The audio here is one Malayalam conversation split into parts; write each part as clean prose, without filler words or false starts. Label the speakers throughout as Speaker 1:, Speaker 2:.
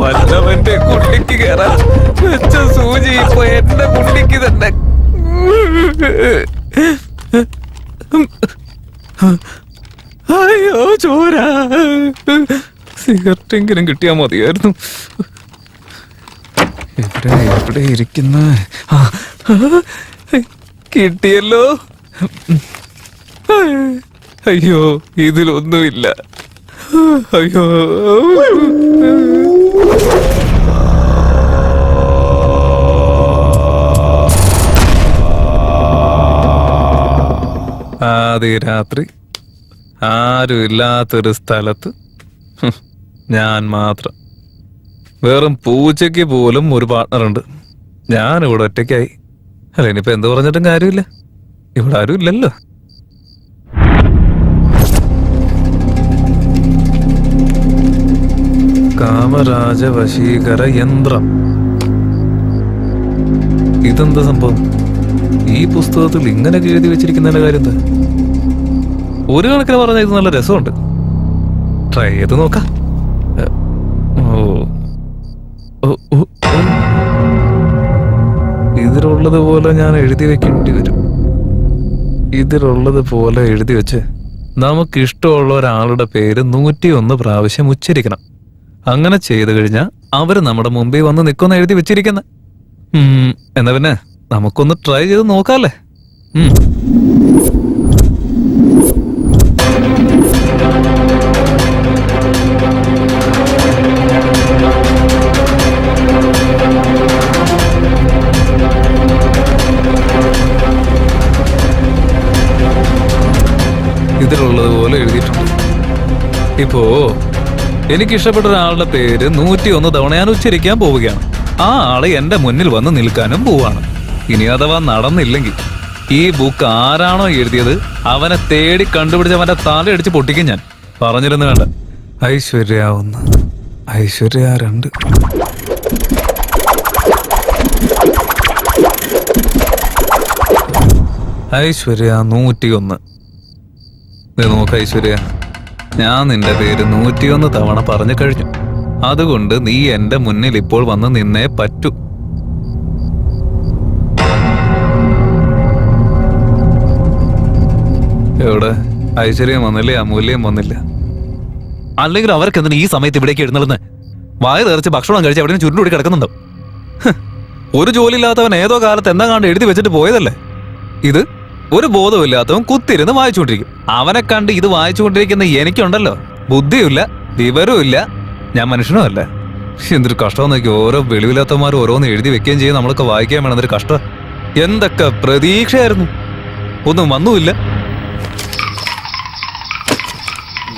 Speaker 1: വല്ലവന്റെ കുണ്ടിക്ക് കേറാ വെച്ച സൂചി ഇപ്പൊ എന്റെ കുണ്ടിക്ക് തന്നെ. അയ്യോ ചോര. സിഗരറ്റെങ്കിലും കിട്ടിയാ മതിയായിരുന്നു. എവിടെ ഇരിക്കുന്ന? കിട്ടിയല്ലോ. അയ്യോ ഇതിലൊന്നുമില്ല. അയ്യോ ആദ്യ രാത്രി ആരുമില്ലാത്തൊരു സ്ഥലത്ത് ഞാൻ മാത്രം. വെറും പൂച്ചയ്ക്ക് പോലും ഒരു പാർട്ട്ണറുണ്ട്. ഞാനിവിടെ ഒറ്റയ്ക്കായി. അല്ല ഇനിയിപ്പോ എന്ത് പറഞ്ഞിട്ടും കാര്യമില്ല. ഇവിടെ ആരും ഇല്ലല്ലോ. കാമരാജ വശീകര യന്ത്രം. ഇതെന്താ സംഭവം? ഈ പുസ്തകത്തിൽ ഇങ്ങനെയൊക്കെ എഴുതി വെച്ചിരിക്കുന്നതിന്റെ കാര്യം എന്താ? ഒരു കണക്കിന് പറഞ്ഞാൽ ഇത് നല്ല രസമുണ്ട്. ട്രൈ ചെയ്ത് നോക്കാം. ഇതിലുള്ളത് പോലെ ഞാൻ എഴുതി വെക്കേണ്ടി വരും. ഇതിലുള്ളത് പോലെ എഴുതി വെച്ച് നമുക്കിഷ്ടമുള്ള ഒരാളുടെ പേര് 101 പ്രാവശ്യം ഉച്ചരിക്കണം. അങ്ങനെ ചെയ്തു കഴിഞ്ഞാൽ അവര് നമ്മുടെ മുമ്പിൽ വന്ന് നിൽക്കുന്ന എഴുതി വെച്ചിരിക്കുന്ന. എന്നാ പിന്നെ നമുക്കൊന്ന് ട്രൈ ചെയ്ത് നോക്കാല്ലേ? ഇതിലുള്ളത് പോലെ എഴുതിയിട്ടുണ്ട്. ഇപ്പോ എനിക്കിഷ്ടപ്പെട്ട ഒരാളുടെ പേര് 101 തവണ ഞാൻ ഉച്ചരിക്കാൻ പോവുകയാണ്. ആ ആള് എന്റെ മുന്നിൽ വന്ന് നിൽക്കാനും പോവാണ്. ഇനി അഥവാ നടന്നില്ലെങ്കിൽ ഈ ബുക്ക് ആരാണോ എഴുതിയത് അവനെ തേടി കണ്ടുപിടിച്ച് അവന്റെ തലയടിച്ച് പൊട്ടിക്കും ഞാൻ. പറഞ്ഞിരുന്നു വേണ്ട. ഐശ്വര്യ 1, ഐശ്വര്യ 2. ഐശ്വര്യ 101. നോക്ക ഐശ്വര്യ, ഞാൻ നിന്റെ പേര് 101 തവണ പറഞ്ഞു കഴിഞ്ഞു. അതുകൊണ്ട് നീ എന്റെ മുന്നിൽ ഇപ്പോൾ വന്ന് നിന്നേ പറ്റൂ. എവിടെ? ഐശ്വര്യം വന്നില്ലേ? അമൂല്യം വന്നില്ല. അല്ലെങ്കിൽ അവർക്ക് എന്തിനാ ഈ സമയത്ത് ഇവിടേക്ക് എഴുന്നള്ളുന്നത്? വായ തെറിച്ച് ഭക്ഷണം കഴിച്ച് എവിടെയും ചുരുണ്ടുകൂടി കിടക്കുന്നുണ്ടോ? ഒരു ജോലി ഇല്ലാത്തവൻ ഏതോ കാലത്ത് എന്താ കണ്ട് എഴുതി വെച്ചിട്ട് പോയതല്ലേ. ഇത് ഒരു ബോധമില്ലാത്തവൻ കുത്തിരുന്ന് വായിച്ചുകൊണ്ടിരിക്കും. അവനെ കണ്ട് ഇത് വായിച്ചുകൊണ്ടിരിക്കുന്ന എനിക്കുണ്ടല്ലോ ബുദ്ധിയുമില്ല, വിവരവുമില്ല, ഞാൻ മനുഷ്യനും അല്ല. എന്തൊരു കഷ്ടം നോക്കി. ഓരോ വെളിവില്ലാത്തവന്മാർ ഓരോന്ന് എഴുതി വെക്കുകയും ചെയ്യും. നമ്മളൊക്കെ വായിക്കാൻ വേണം. എന്തൊരു കഷ്ടം. എന്തൊക്കെ പ്രതീക്ഷയായിരുന്നു, ഒന്നും വന്നുമില്ല.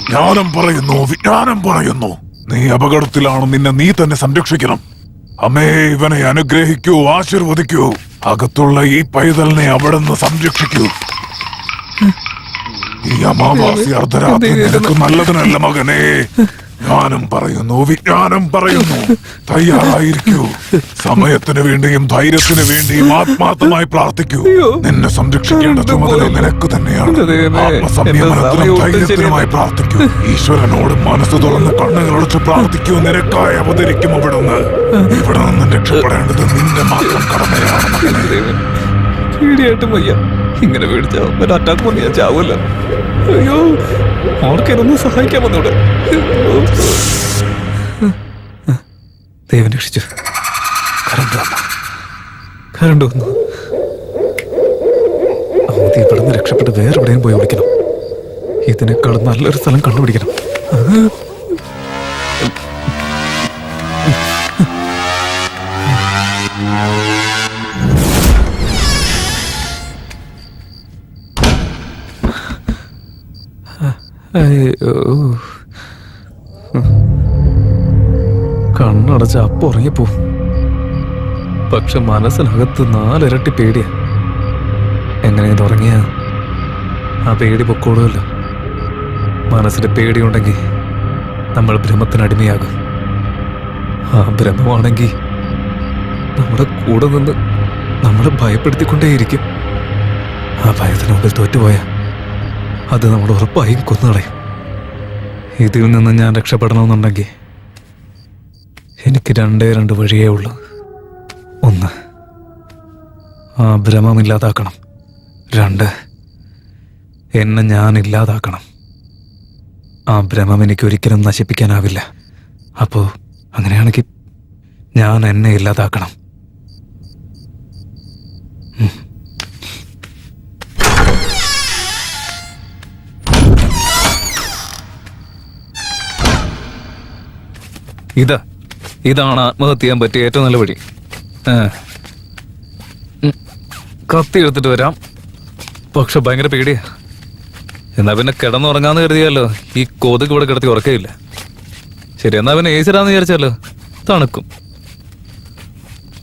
Speaker 2: ജ്ഞാനം പറയുന്നു, വിജ്ഞാനം പറയുന്നു. നീ അപകടത്തിലാണ്. നിന്നെ നീ തന്നെ സംരക്ഷിക്കണം. അമ്മേ, ഇവനെ അനുഗ്രഹിക്കൂ, ആശീർവദിക്കൂ. അകത്തുള്ള ഈ പൈതലിനെ അവിടെ നിന്ന് സംരക്ഷിക്കൂ. ഈ അമാവാസി അർദ്ധരാത്രി നിനക്ക് നല്ലതിനല്ല മകനെ. ജ്ഞാനം പറയുന്നു, വിജ്ഞാനം പറയുന്നു. തയ്യാറായിരിക്കൂ. സമയത്തിന് വേണ്ടിയും ധൈര്യത്തിന് വേണ്ടിയും ആത്മാർത്ഥമായി പ്രാർത്ഥിക്കൂ. നിന്നെ സംരക്ഷിക്കേണ്ട ചുമതല നിനക്ക് തന്നെയാണ്. ആത്മസംയമനത്തിനും ധൈര്യത്തിനുമായി പ്രാർത്ഥിക്കൂ. ഈശ്വരനോട് മനസ്സ് തുറന്ന് കണ്ണുകളടച്ച് പ്രാർത്ഥിക്കൂ. നിനക്കായി അവതരിക്കും അവിടുന്ന്. ഇവിടെ നിന്ന് രക്ഷപ്പെടേണ്ടത് നിന്റെ മാത്രം കടമയാണ് മകനെ.
Speaker 1: പേടിയായിട്ടും വയ്യ. ഇങ്ങനെ പേടിച്ചാ അറ്റാക്ക് വന്ന് ഞാൻ ചാവൂല. അയ്യോ, ആർക്കെന്നൊന്ന് സഹായിക്കാൻ വന്നൂടെ? ദൈവം രക്ഷിച്ചു. കറണ്ട് വന്നു. ആദ്യം ഇവിടെ നിന്ന് രക്ഷപ്പെട്ട് വേറെ എവിടെയും പോയി വിളിക്കണം. ഇതിനേക്കാളും നല്ലൊരു സ്ഥലം കണ്ടുപിടിക്കണം. കണ്ണടച്ച് അപ്പൊ ഉറങ്ങിപ്പോ. പക്ഷെ മനസ്സിനകത്ത് 4 ഇരട്ടി പേടിയാ. എങ്ങനെ ഇത് ഉറങ്ങിയ ആ പേടി പൊക്കോളുമല്ലോ. മനസ്സിന് പേടിയുണ്ടെങ്കിൽ നമ്മൾ ഭ്രമത്തിനടിമയാകും. ആ ഭ്രമമാണെങ്കിൽ നമ്മുടെ കൂടെ നിന്ന് നമ്മളെ ഭയപ്പെടുത്തിക്കൊണ്ടേയിരിക്കും. ആ ഭയത്തിന് മുമ്പിൽ തോറ്റുപോയാ അത് നമ്മൾ ഉറപ്പായും കൊന്നുകളയും. ഇതിൽ നിന്ന് ഞാൻ രക്ഷപ്പെടണമെന്നുണ്ടെങ്കിൽ എനിക്ക് രണ്ട് വഴിയേ ഉള്ളൂ. ഒന്ന്, ആ ഭ്രമം ഇല്ലാതാക്കണം. 2, എന്നെ ഞാൻ ഇല്ലാതാക്കണം. ആ ഭ്രമം എനിക്ക് ഒരിക്കലും നശിപ്പിക്കാനാവില്ല. അപ്പോ അങ്ങനെയാണെങ്കിൽ ഞാൻ എന്നെ ഇല്ലാതാക്കണം. ഇതാണ് ആത്മഹത്യ ചെയ്യാൻ പറ്റിയ ഏറ്റവും നല്ല വഴി. കത്തി എടുത്തിട്ട് വരാം. പക്ഷെ ഭയങ്കര പേടിയാ. എന്നാ പിന്നെ കിടന്നുറങ്ങാന്ന് കരുതിയാലോ ഈ കൊതുക് ഇവിടെ കിടത്തി ഉറക്കയില്ല. ശരി, എന്നാ പിന്നെ ഏസിടാന്ന് വിചാരിച്ചാലോ തണുക്കും.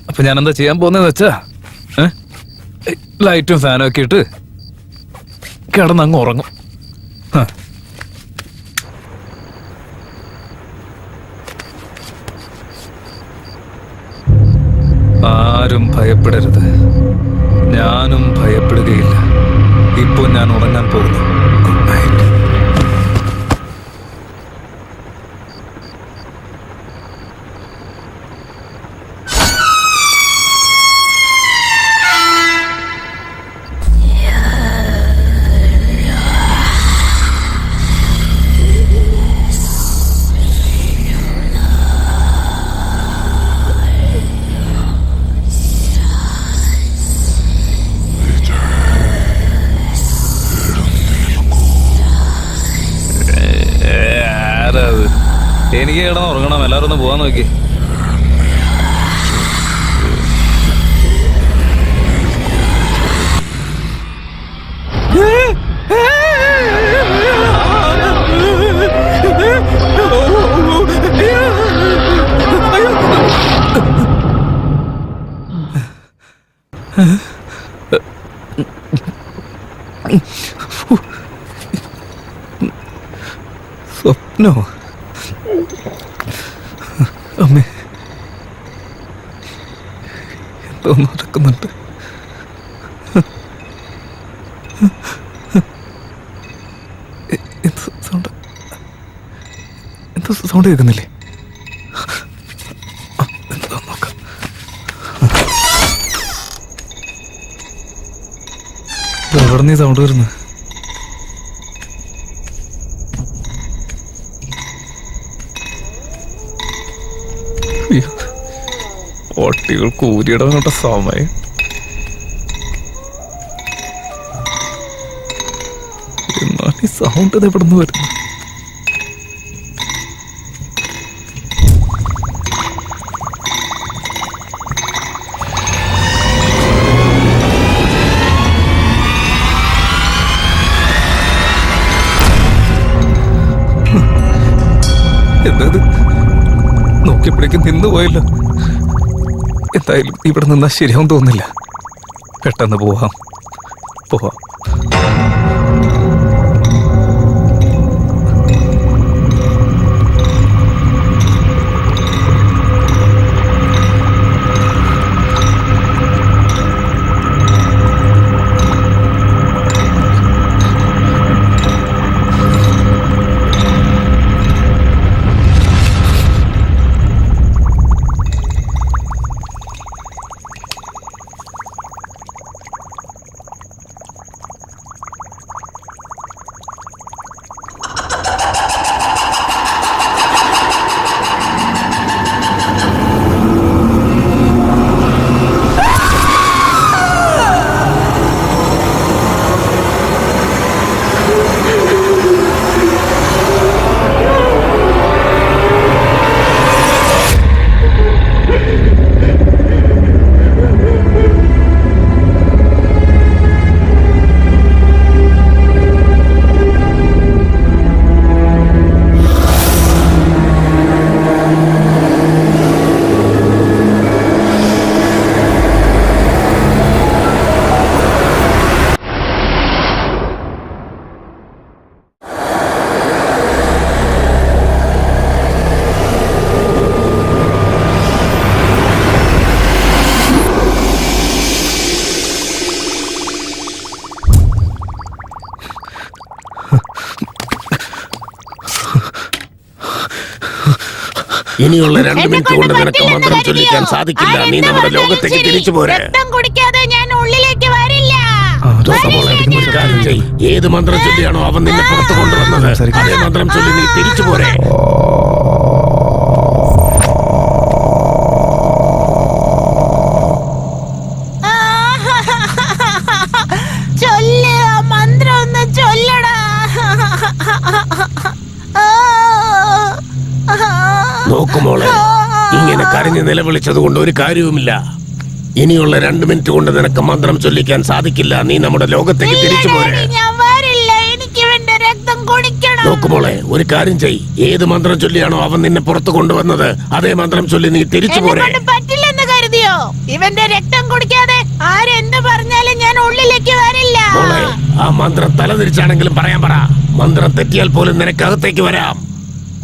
Speaker 1: അപ്പൊ ഞാൻ എന്താ ചെയ്യാൻ പോകുന്നതെന്ന് വെച്ചാ ലൈറ്റും ഫാനും ഒക്കെ ഇട്ട് കിടന്നങ്ങ് ഉറങ്ങും. ആരും ഭയപ്പെടരുത്. ഞാനും ഭയപ്പെടുകയില്ല. ഇപ്പോൾ ഞാൻ ഉറങ്ങാൻ പോകുന്നു. Good night. എനിക്ക് കിടന്ന് ഉറങ്ങണം. എല്ലാവരും ഒന്ന് പോവാൻ നോക്കി. സ്വപ്നോ? അമ്മേ, എന്തോ നടക്കുന്നുണ്ട്. എന്തോ സൗണ്ട് കേൾക്കുന്നില്ലേ? എന്തോ നോക്കാം. എവിടെ നീ സൗണ്ട് വരുന്നു? പട്ടികൾ കൂരിയിടാനുള്ള സമയം. എന്നാൽ ഈ സൗണ്ട് ഇത് എവിടെ നിന്ന് വരുന്നു? എന്തത്? നോക്കിയപ്പോഴേക്കും നിന്ന് പോയല്ലോ. എന്തായാലും ഇവിടെ നിന്നാ ശരിയാവും തോന്നുന്നില്ല. പെട്ടെന്ന് പോവാം.
Speaker 3: ഇനിയുള്ള 2 മിനിറ്റ് കൊണ്ട് നിനക്ക് മന്ത്രം ചൊല്ലിക്കാൻ സാധിക്കില്ല. നീ നമ്മുടെ ലോകത്തേക്ക് തിരിച്ചു പോരെ.
Speaker 4: രക്തം കുടിക്കാതെ ഞാൻ ഉള്ളിലേക്ക് വരില്ല.
Speaker 3: ഒരു കാര്യം ചെയ്യ്. ഏത് മന്ത്രം ചൊല്ലിയാണോ അവൻ നിന്നെ പുറത്തു കൊണ്ടുവന്നത് അതേ മന്ത്രം ചൊല്ലി നീ തിരിച്ചു പോരെ.
Speaker 4: ചൊല്ല്, ആ മന്ത്രം ഒന്ന് ചൊല്ലടാ.
Speaker 3: നോക്കുമോളെ, ഇങ്ങനെ കരഞ്ഞ് നിലവിളിച്ചത് കൊണ്ട് ഒരു കാര്യവുമില്ല. ഇനിയുള്ള 2 മിനിറ്റ് കൊണ്ട് നിനക്ക് മന്ത്രം ചൊല്ലിക്കാൻ സാധിക്കില്ല. നീ നമ്മുടെ ലോകത്തേക്ക് തിരിച്ചു പോരെ.
Speaker 4: ഞാൻ വരില്ല, എനിക്ക് ഇവന്റെ രക്തം കുടിക്കണം.
Speaker 3: നോക്കുമോളെ, ഒരു കാര്യം ചെയ്യ്. ഏത് മന്ത്രം ചൊല്ലിയാണോ അവൻ നിന്നെ പുറത്തു കൊണ്ടുവന്നത് അതേ മന്ത്രം ചൊല്ലി നീ തിരിച്ചു പോരെ.
Speaker 4: എന്നെക്കൊണ്ട് പറ്റില്ലെന്ന് കരുതിയോ? ഇവന്റെ രക്തം കുടിക്കാതെ ആരെന്ത് പറഞ്ഞാലും ഞാൻ ഉള്ളിലേക്ക് വരില്ല.
Speaker 3: മോളെ, ആ മന്ത്രം തലതിരിച്ചാണെങ്കിലും പറയാൻ പറ. മന്ത്രം തെറ്റിയാൽ പോലും നിനക്കകത്തേക്ക് വരാം.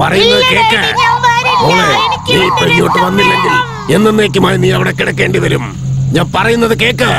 Speaker 3: പറയുന്നത് കേക്ക്.
Speaker 4: ഞാൻ വരില്ല.
Speaker 3: മോളെ,
Speaker 4: എനിക്ക്
Speaker 3: നീ ഇപ്പൊ
Speaker 4: ഇവന്റെ
Speaker 3: ഇങ്ങോട്ട്
Speaker 4: രക്തം
Speaker 3: വന്നില്ലെങ്കിൽ
Speaker 4: വേണം.
Speaker 3: എന്നേക്കുമായി നീ അവിടെ കിടക്കേണ്ടി വരും. ഞാൻ പറയുന്നത് കേക്ക്.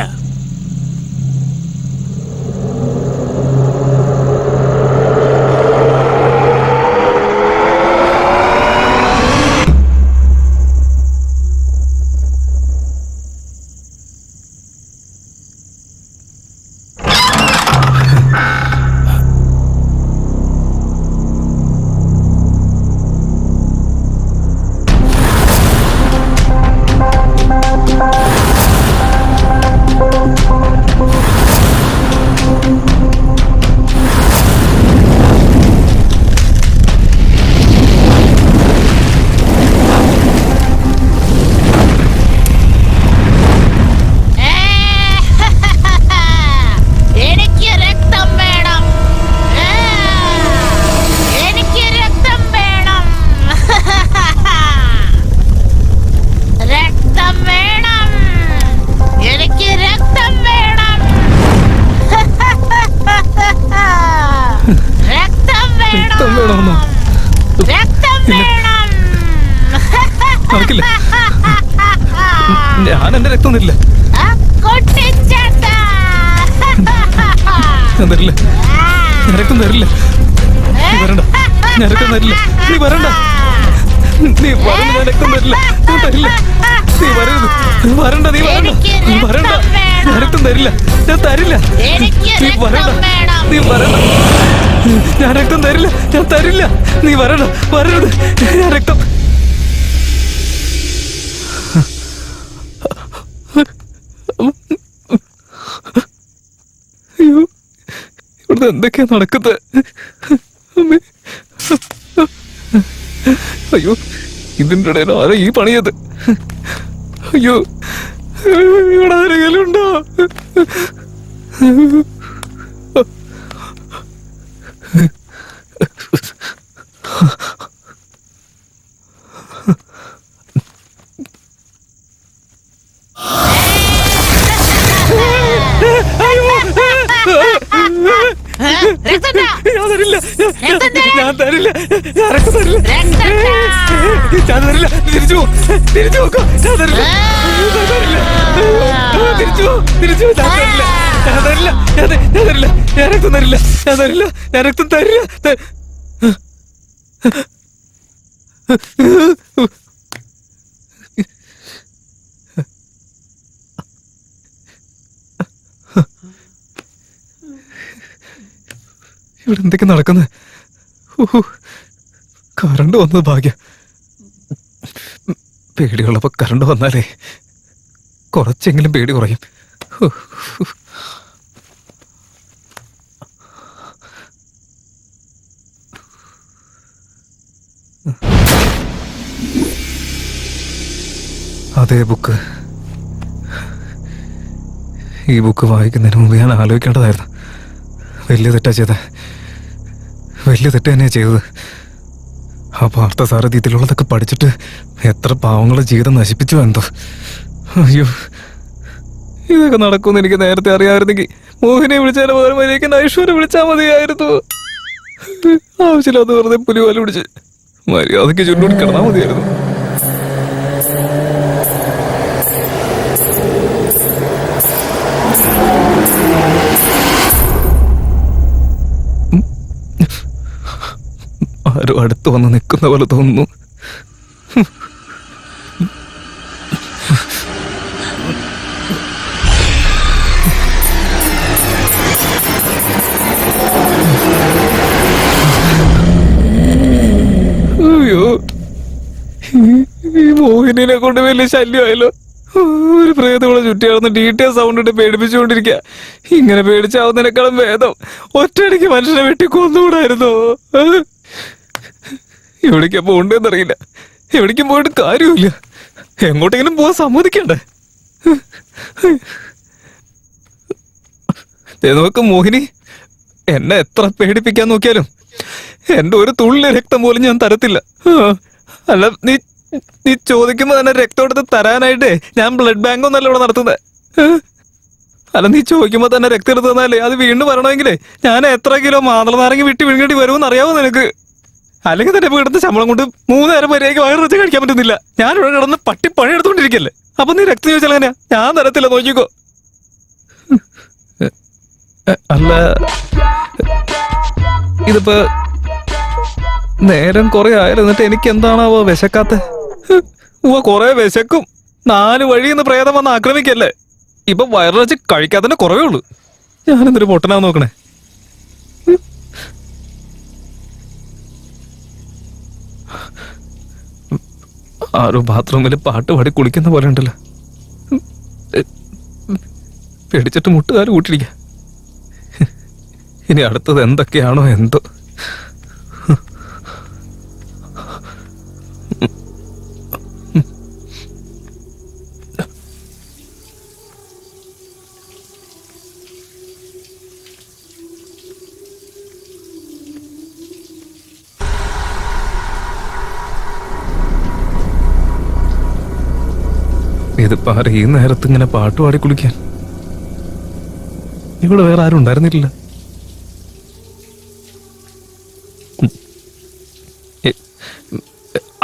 Speaker 4: എനിക്ക് രക്തം വേണം. എനിക്ക് രക്തം വേണം. രക്തം വേണം. എനിക്ക് രക്തം വേണം. രക്തം
Speaker 1: രക്തം
Speaker 4: വേണം.
Speaker 1: വേണമെന്നോ?
Speaker 4: രക്തം വേണം.
Speaker 1: നടക്കില്ല. ഞാൻ എന്റെ രക്തം തരില്ല.
Speaker 4: കൊട്ടിച്ചേട്ടാ.
Speaker 1: ഞാൻ തരില്ല. ഞാൻ രക്തം തരില്ല. നീ വരണ്ട. ഞാൻ രക്തം തരില്ല. നീ വരണ്ട. നീ വരണ്ട. ഞാൻ രക്തം തരില്ല. ഞാൻ തരില്ല. നീ വരരുത്. നീ വരണ്ട. നീ വരണ്ട. നീ വരണ്ട. ഞാൻ രക്തം തരില്ല. ഞാൻ തരില്ല.
Speaker 4: എനിക്ക്
Speaker 1: നീ വരണ്ട.
Speaker 4: രക്തം വേണം.
Speaker 1: നീ വരണ്ട. ഞാൻ രക്തം തരില്ല. ഞാൻ തരില്ല. നീ വരണ്ട. വരരുത്. ഞാൻ രക്തം. അയ്യോ, ഇവിടുന്ന് എന്തൊക്കെയാ നടക്കുന്നത്? അമ്മേ. അയ്യോ, ഇതിൻ്റെ ഇടയിൽ ആരാ ഈ പണിയത്? അയ്യോ, ഇവിടെ ആരെങ്കിലും ഉണ്ടോ?
Speaker 4: രക്തം
Speaker 1: ഞാൻ തരില്ല.
Speaker 4: രക്തം തരാൻ.
Speaker 1: ഞാൻ തരില്ല. ഞാൻ രക്തം തരില്ല.
Speaker 4: രക്തം
Speaker 1: ഞാൻ തരില്ല. തിരിച്ചു പോ. തിരിച്ചു പോക്കോ. ഞാൻ തരില്ല. ഞാൻ തരില്ല. തിരിച്ചു പോ. തിരിച്ചു പോ. ഞാൻ തരില്ല. ഞാൻ തരില്ല. ഞാൻ തരില്ല. ഞാൻ രക്തം തരില്ല. ഞാൻ തരില്ല. ഞാൻ രക്തം തരില്ല. ഇവിടെ എന്തൊക്കെ നടക്കുന്നത്? കറണ്ട് വന്നത് ഭാഗ്യം. പേടിയുള്ളപ്പോ കറണ്ട് വന്നാലേ കുറച്ചെങ്കിലും പേടി കുറയും. അതേ ബുക്ക്. ഈ ബുക്ക് വായിക്കുന്നതിന് മുമ്പ് ഞാൻ ആലോചിക്കേണ്ടതായിരുന്നു. വലിയ തെറ്റാ ചെയ്ത. വലിയ തെറ്റ് തന്നെയാ ചെയ്തത്. ആ പാർത്ഥസാരഥി ഇതിലുള്ളതൊക്കെ പഠിച്ചിട്ട് എത്ര പാവങ്ങളുടെ ജീവിതം നശിപ്പിച്ചു എന്തോ. അയ്യോ, ഇതൊക്കെ നടക്കുമെന്ന് എനിക്ക് നേരത്തെ അറിയാമായിരുന്നെങ്കിൽ മോഹിനെ വിളിച്ചാലും വേറെ മര്യാദയ്ക്ക് ഐശ്വര്യ വിളിച്ചാൽ മതിയായിരുന്നു. ആവശ്യമില്ലാതെ വെറുതെ പുലിവാല പിടിച്ച് മര്യാദയ്ക്ക് ചുരുട്ടി കിടന്നാൽ മതിയായിരുന്നു. ആരോ അടുത്ത് വന്ന് നിൽക്കുന്ന പോലെ തോന്നുന്നു. ഈ മോഹിനിനെ കൊണ്ട് വലിയ ശല്യമായല്ലോ. ഒരു പ്രേതങ്ങളെ ചുറ്റിയാണെന്ന് ഡീറ്റെയിൽ സൗണ്ട് ഇട്ട് പേടിപ്പിച്ചുകൊണ്ടിരിക്കുക. ഇങ്ങനെ പേടിച്ചാവുന്നതിനേക്കാളും ഭേദം ഒറ്റയടിക്ക് മനുഷ്യനെ വെട്ടി കൊന്നുകൂടായിരുന്നോ? എവിടേക്കാ പോകണ്ടെന്നറിയില്ല. എവിടേക്കും പോയിട്ട് കാര്യമില്ല. എങ്ങോട്ടെങ്കിലും പോവാൻ സമ്മതിക്കണ്ടേ? നോക്ക് മോഹിനി, എന്നെ എത്ര പേടിപ്പിക്കാൻ നോക്കിയാലും എന്റെ ഒരു തുള്ളി രക്തം പോലും ഞാൻ തരത്തില്ല. അല്ല, നീ ചോദിക്കുമ്പോ തന്നെ രക്തം എടുത്ത് തരാനായിട്ടേ ഞാൻ ബ്ലഡ് ബാങ്ക് ഒന്നല്ല ഇവിടെ നടത്തുന്നത്. അല്ല, നീ ചോദിക്കുമ്പോ തന്നെ രക്തം എടുത്ത് തന്നാലേ അത് വീണ്ടും വരണമെങ്കിലേ ഞാൻ എത്ര കിലോ മാതളനാരങ്ങ വിട്ട് വിഴുങ്ങേണ്ടി വരുമെന്ന് അറിയാവോ നിനക്ക്? അല്ലെങ്കിൽ തന്നെ വീടത്തെ ശമ്പളം കൊണ്ട് 3 നേരം മര്യാദയ്ക്ക് വയറ് വെച്ച് കഴിക്കാൻ പറ്റുന്നില്ല. ഞാൻ ഇവിടെ കിടന്ന് പട്ടി പണി എടുത്തോണ്ടിരിക്കല്ലേ. അപ്പൊ നീ രക്തം ചോദിച്ചാൽ എങ്ങനെയാ? ഞാൻ തരത്തില്ല, നോക്കിക്കോ. അല്ല, ഇതിപ്പോ നേരം കുറെ ആയിരുന്നിട്ട് എനിക്ക് എന്താണാവോ വിശക്കാത്ത? കൊറേ വിശക്കും. 4 വഴിന്ന് പ്രേതം വന്ന് ആക്രമിക്കല്ലേ. ഇപ്പൊ വയറിറച്ച് കഴിക്കാത്തന്നെ കുറവേ ഉള്ളൂ. ഞാനെന്തൊരു പൊട്ടനാ നോക്കണേ. ആരോ ബാത്റൂമിൽ പാട്ട് പാടി കുളിക്കുന്ന പോലെ ഉണ്ടല്ലോ. പേടിച്ചിട്ട് മുട്ടുകാര് കൂട്ടിരിക്ക. ഇനി അടുത്തത് എന്തൊക്കെയാണോ എന്തോ. ഇതിപ്പോ ആരെ ഈ നേരത്ത് ഇങ്ങനെ പാട്ട് പാടി കുളിക്കാൻ? ഇവിടെ വേറെ ആരും ഉണ്ടായിരുന്നില്ല.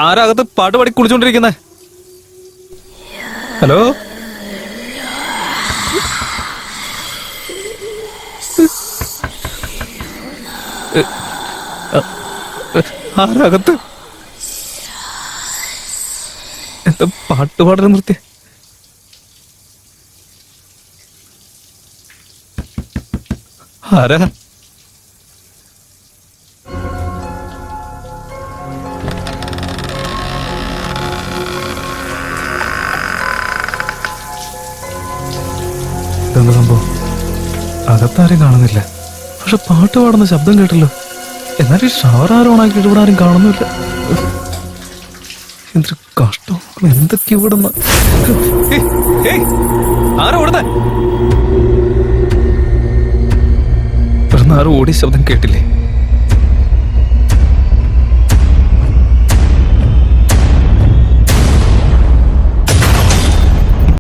Speaker 1: ആരാകത്ത് പാട്ട് പാടി കുളിച്ചോണ്ടിരിക്കുന്നേ? ഹലോ, ആരാകത്ത്? എന്താ പാട്ട് പാടുന്ന നിർത്തിയ? ആരാ? എന്താ സംഭവം? അകത്താരും കാണുന്നില്ല, പക്ഷെ പാട്ട് പാടുന്ന ശബ്ദം കേട്ടല്ലോ. എന്നാലും ഷവർ ആരും ഓണാക്കിയിട്ട് ഇവിടെ ആരും കാണുന്നില്ല. എന്തൊരു കഷ്ടം! എന്തൊക്കെ ഇവിടെ ആരോ ഓടുന്നേ? ആരും ഓടിയ ശബ്ദം കേട്ടില്ലേ?